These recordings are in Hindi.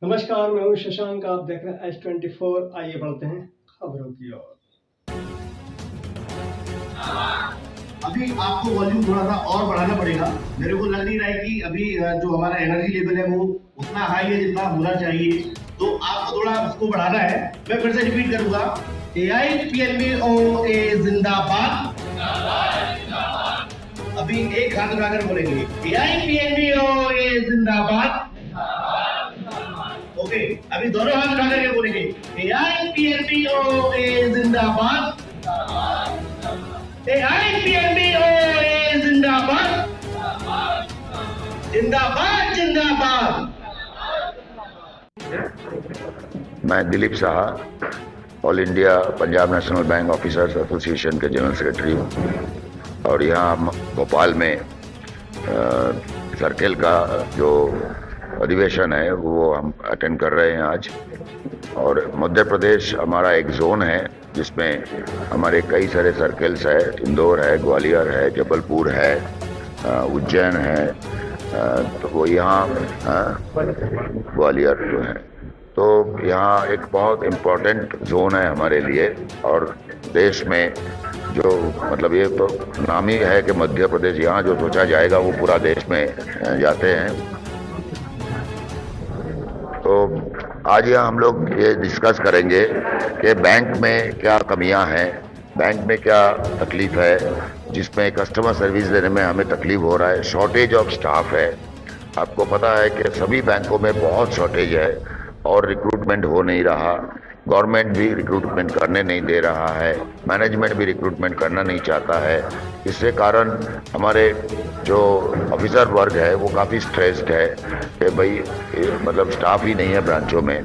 नमस्कार, मैं हूं शशांक। आप देख रहे हैं H24। आइए बढ़ते हैं खबरों की ओर। अभी आपको वॉल्यूम थोड़ा सा और बढ़ाना पड़ेगा। मेरे को लग नहीं रहा है कि अभी जो हमारा एनर्जी लेवल है वो उतना हाई है जितना होना चाहिए, तो आपको थोड़ा उसको बढ़ाना है। मैं फिर से रिपीट करूंगा, AIPNBOA जिंदाबाद। अभी एक हाथ उठाकर बोलेंगे, AIPNBOA जिंदाबाद। ओके, अभी दोनों हाथ उठा करके बोलेंगे, AIPNBOA जिंदाबाद। AIPNBOA जिंदाबाद, जिंदाबाद जिंदाबाद। मैं Dilip Saha, all India Punjab national bank officers association के जनरल सेक्रेटरी हूँ और यहाँ भोपाल में सर्किल का जो अधिवेशन है वो हम अटेंड कर रहे हैं आज। और मध्य प्रदेश हमारा एक जोन है जिसमें हमारे कई सारे सर्किल्स है। इंदौर है, ग्वालियर है, जबलपुर है, उज्जैन है, तो वो यहाँ ग्वालियर जो है, तो यहाँ एक बहुत इम्पोर्टेंट जोन है हमारे लिए। और देश में जो मतलब ये तो नाम ही है कि मध्य प्रदेश, यहाँ जो सोचा जाएगा वो पूरा देश में जाते हैं। तो आज यहाँ हम लोग ये डिस्कस करेंगे कि बैंक में क्या कमियां हैं, बैंक में क्या तकलीफ है, जिसमें कस्टमर सर्विस देने में हमें तकलीफ हो रहा है। शॉर्टेज ऑफ स्टाफ है। आपको पता है कि सभी बैंकों में बहुत शॉर्टेज है और रिक्रूटमेंट हो नहीं रहा। गवर्नमेंट भी रिक्रूटमेंट करने नहीं दे रहा है, मैनेजमेंट भी रिक्रूटमेंट करना नहीं चाहता है। इससे कारण हमारे जो ऑफिसर वर्ग है वो काफ़ी स्ट्रेस्ड है कि भाई मतलब स्टाफ ही नहीं है ब्रांचों में।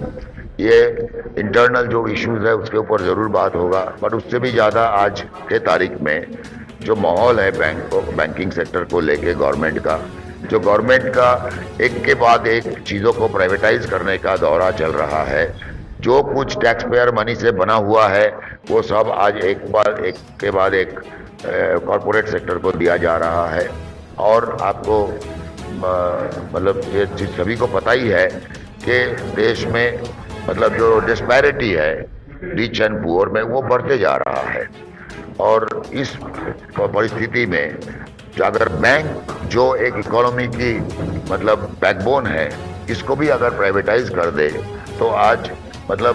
ये इंटरनल जो इश्यूज है उसके ऊपर ज़रूर बात होगा, बट उससे भी ज़्यादा आज के तारीख में जो माहौल है बैंकिंग सेक्टर को लेके गवर्नमेंट का एक के बाद एक चीज़ों को प्राइवेटाइज करने का दौरा चल रहा है। जो कुछ टैक्स पेयर मनी से बना हुआ है वो सब आज एक के बाद एक कॉरपोरेट सेक्टर को दिया जा रहा है। और आपको मतलब ये चीज़ सभी को पता ही है कि देश में मतलब जो डिस्पैरिटी है रिच एंड पुअर में वो बढ़ते जा रहा है। और इस परिस्थिति में अगर बैंक जो एक इकोनॉमी की मतलब बैकबोन है, इसको भी अगर प्राइवेटाइज कर दे तो आज मतलब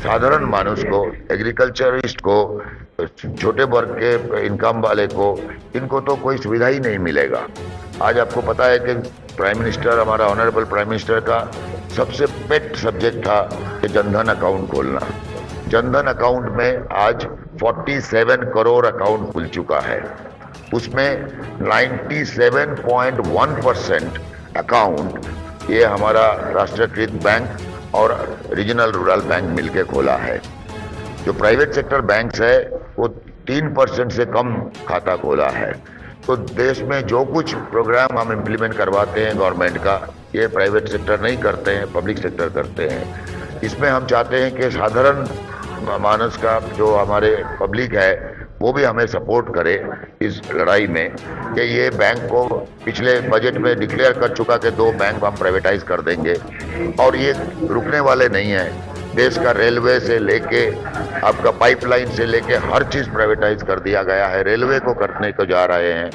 साधारण मानुष को, एग्रीकल्चरिस्ट को, छोटे वर्ग के इनकम वाले को, इनको तो कोई सुविधा ही नहीं मिलेगा। आज आपको पता है कि प्राइम मिनिस्टर, हमारा ऑनरेबल प्राइम मिनिस्टर का सबसे पेट सब्जेक्ट था कि जनधन अकाउंट खोलना। जनधन अकाउंट में आज 47 करोड़ अकाउंट खुल चुका है। उसमें 97.1% अकाउंट ये हमारा राष्ट्रीयकृत बैंक और रीजनल रूरल बैंक मिलके खोला है। जो प्राइवेट सेक्टर बैंक्स है वो 3% से कम खाता खोला है। तो देश में जो कुछ प्रोग्राम हम इम्प्लीमेंट करवाते हैं गवर्नमेंट का, ये प्राइवेट सेक्टर नहीं करते हैं, पब्लिक सेक्टर करते हैं। इसमें हम चाहते हैं कि साधारण मानस का जो हमारे पब्लिक है वो भी हमें सपोर्ट करे इस लड़ाई में कि ये बैंक को पिछले बजट में डिक्लेयर कर चुका कि 2 बैंक हम प्राइवेटाइज कर देंगे और ये रुकने वाले नहीं हैं। देश का रेलवे से लेके आपका पाइपलाइन से लेके हर चीज़ प्राइवेटाइज कर दिया गया है, रेलवे को करने को जा रहे हैं।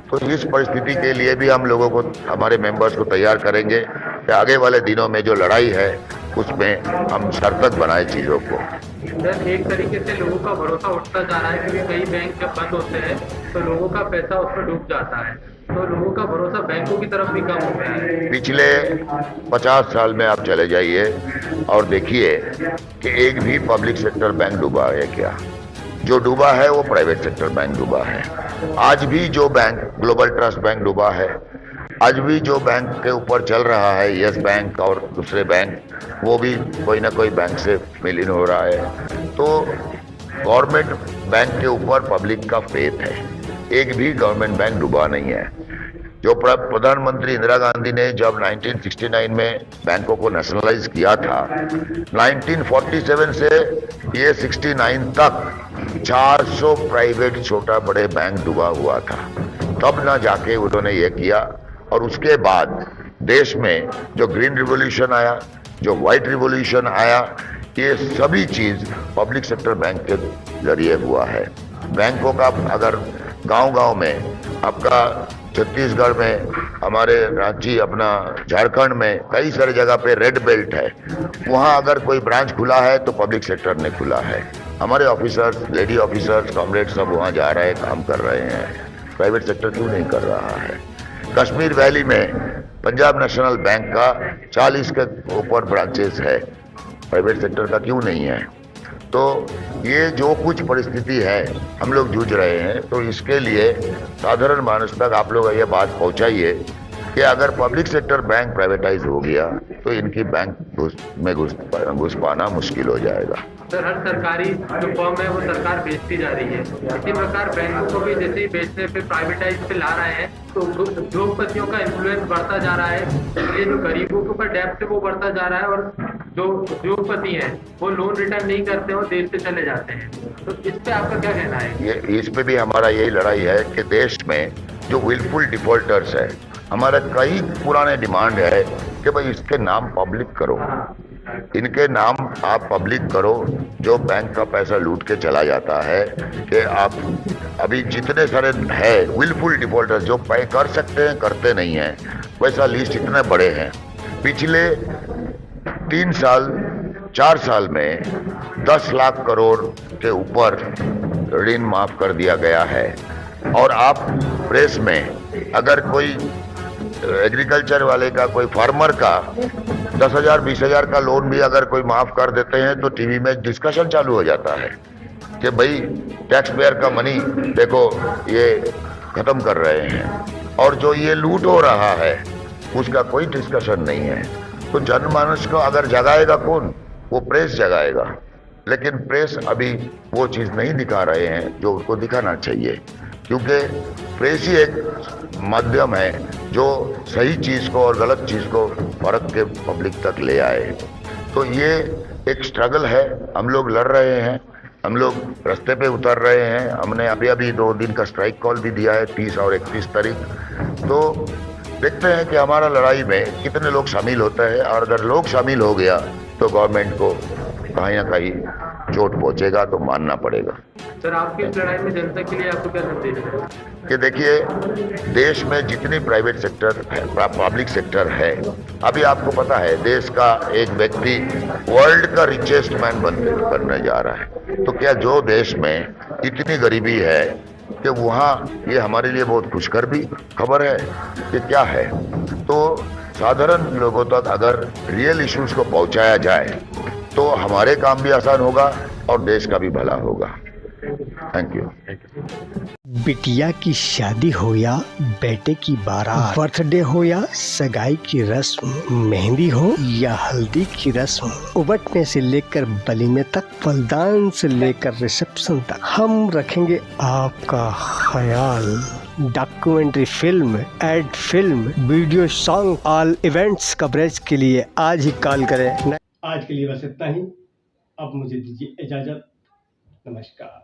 तो इस परिस्थिति के लिए भी हम लोगों को, हमारे मेंबर्स को तैयार करेंगे कि आगे वाले दिनों में जो लड़ाई है उसमें हम सार्थक बनाए चीज़ों को। एक तरीके से लोगों का भरोसा उठता जा रहा है क्योंकि कई बैंक जब बंद होते हैं तो लोगों का पैसा उसमें डूब जाता है, तो लोगों का भरोसा बैंकों की तरफ भी कम हो गया है। पिछले 50 साल में आप चले जाइए और देखिए कि एक भी पब्लिक सेक्टर बैंक डूबा है क्या? जो डूबा है वो प्राइवेट सेक्टर बैंक डूबा है। आज भी जो बैंक, ग्लोबल ट्रस्ट बैंक डूबा है, आज भी जो बैंक के ऊपर चल रहा है यस बैंक और दूसरे बैंक, वो भी कोई ना कोई बैंक से विलीन हो रहा है। तो गवर्नमेंट बैंक के ऊपर पब्लिक का फेथ है। एक भी गवर्नमेंट बैंक डूबा नहीं है। जो प्रधानमंत्री इंदिरा गांधी ने जब 1969 में बैंकों को नेशनलाइज किया था, 1947 से ये 69 तक 400 प्राइवेट छोटा बड़े बैंक डूबा हुआ था। तब ना जाके उन्होंने ये किया। और उसके बाद देश में जो ग्रीन रिवॉल्यूशन आया, जो व्हाइट रिवॉल्यूशन आया, ये सभी चीज पब्लिक सेक्टर बैंक के जरिए हुआ है। बैंकों का अगर गांव-गांव में, आपका छत्तीसगढ़ में, हमारे रांची, अपना झारखंड में कई सारे जगह पे रेड बेल्ट है, वहां अगर कोई ब्रांच खुला है तो पब्लिक सेक्टर ने खुला है। हमारे ऑफिसर्स, लेडी ऑफिसर्स, कॉमरेड सब वहां जा रहे हैं, काम कर रहे हैं। प्राइवेट सेक्टर क्यों नहीं कर रहा है? कश्मीर वैली में पंजाब नेशनल बैंक का 40 के ऊपर ब्रांचेस है, प्राइवेट सेक्टर का क्यों नहीं है? तो ये जो कुछ परिस्थिति है हम लोग जूझ रहे हैं, तो इसके लिए साधारण मानुष तक आप लोग ये बात पहुंचाइए कि अगर पब्लिक सेक्टर बैंक प्राइवेटाइज हो गया तो इनकी बैंक में घुस पाना मुश्किल हो जाएगा। सर, हर सरकारी जो फर्म है वो सरकार बेचती जा रही है, इसी प्रकार बैंकों को भी जैसे ही बेचने पे प्राइवेटाइज पे ला रहे हैं तो उद्योगपतियों का इन्फ्लुएंस बढ़ता जा रहा है, इसलिए जो गरीबों के ऊपर डेब्ट है वो बढ़ता जा रहा है और जो उद्योगपति हैं वो लोन रिटर्न नहीं करते और देश से चले जाते हैं। तो इस पे आपका क्या कहना है? इस पे भी हमारा यही लड़ाई है कि देश में जो विलफुल डिफॉल्टर्स है, हमारा कई पुराने डिमांड है कि भाई इसके नाम पब्लिक करो, इनके नाम आप पब्लिक करो। जो बैंक का पैसा लूट के चला जाता है कि आप अभी जितने सारे है विलफुल डिफॉल्टर्स जो पे कर सकते हैं करते नहीं हैं, वैसा लिस्ट इतने बड़े हैं। पिछले 3 साल 4 साल में 10 लाख करोड़ के ऊपर ऋण माफ कर दिया गया है। और आप प्रेस में अगर कोई एग्रीकल्चर वाले का, कोई फार्मर का 10,000 20,000 का लोन भी अगर कोई माफ कर देते हैं तो टीवी में डिस्कशन चालू हो जाता है कि भाई टैक्स पेयर का मनी देखो ये खत्म कर रहे हैं, और जो ये लूट हो रहा है उसका कोई डिस्कशन नहीं है। तो जनमानस को अगर जगाएगा कौन? वो प्रेस जगाएगा, लेकिन प्रेस अभी वो चीज़ नहीं दिखा रहे हैं जो उसको दिखाना चाहिए, क्योंकि प्रेस ही एक माध्यम है जो सही चीज़ को और गलत चीज़ को फर्क के पब्लिक तक ले आए। तो ये एक स्ट्रगल है, हम लोग लड़ रहे हैं, हम लोग रास्ते पे उतर रहे हैं। हमने अभी 2 दिन का स्ट्राइक कॉल भी दिया है, 30 और 31 तारीख। तो देखते हैं कि हमारा लड़ाई में कितने लोग शामिल होते हैं, और अगर लोग शामिल हो गया तो गवर्नमेंट को कहीं ना कहीं चोट पहुंचेगा, तो मानना पड़ेगा। सर, आपकी इस लड़ाई में जनता के लिए आपको क्या संदेश है? कि देखिए, देश में जितनी प्राइवेट सेक्टर है, पब्लिक सेक्टर है, अभी आपको पता है देश का एक व्यक्ति वर्ल्ड का रिचेस्ट मैन बनने जा रहा है। तो क्या जो देश में इतनी गरीबी है कि वहाँ ये हमारे लिए बहुत खुशखबर भी खबर है कि क्या है। तो साधारण लोगों तक अगर रियल इश्यूज को पहुँचाया जाए तो हमारे काम भी आसान होगा और देश का भी भला होगा। Thank you. बिटिया की शादी हो या बेटे की बारात, बर्थडे हो या सगाई की रस्म, मेहंदी हो या हल्दी की रस्म, उबटने से लेकर वलीमे तक, फलदान से लेकर रिसेप्शन तक, हम रखेंगे आपका ख्याल। Documentary film, ad film, video, song, all events coverage के लिए आज ही कॉल करें। आज के लिए बस इतना ही। अब मुझे दीजिए इजाजत। नमस्कार।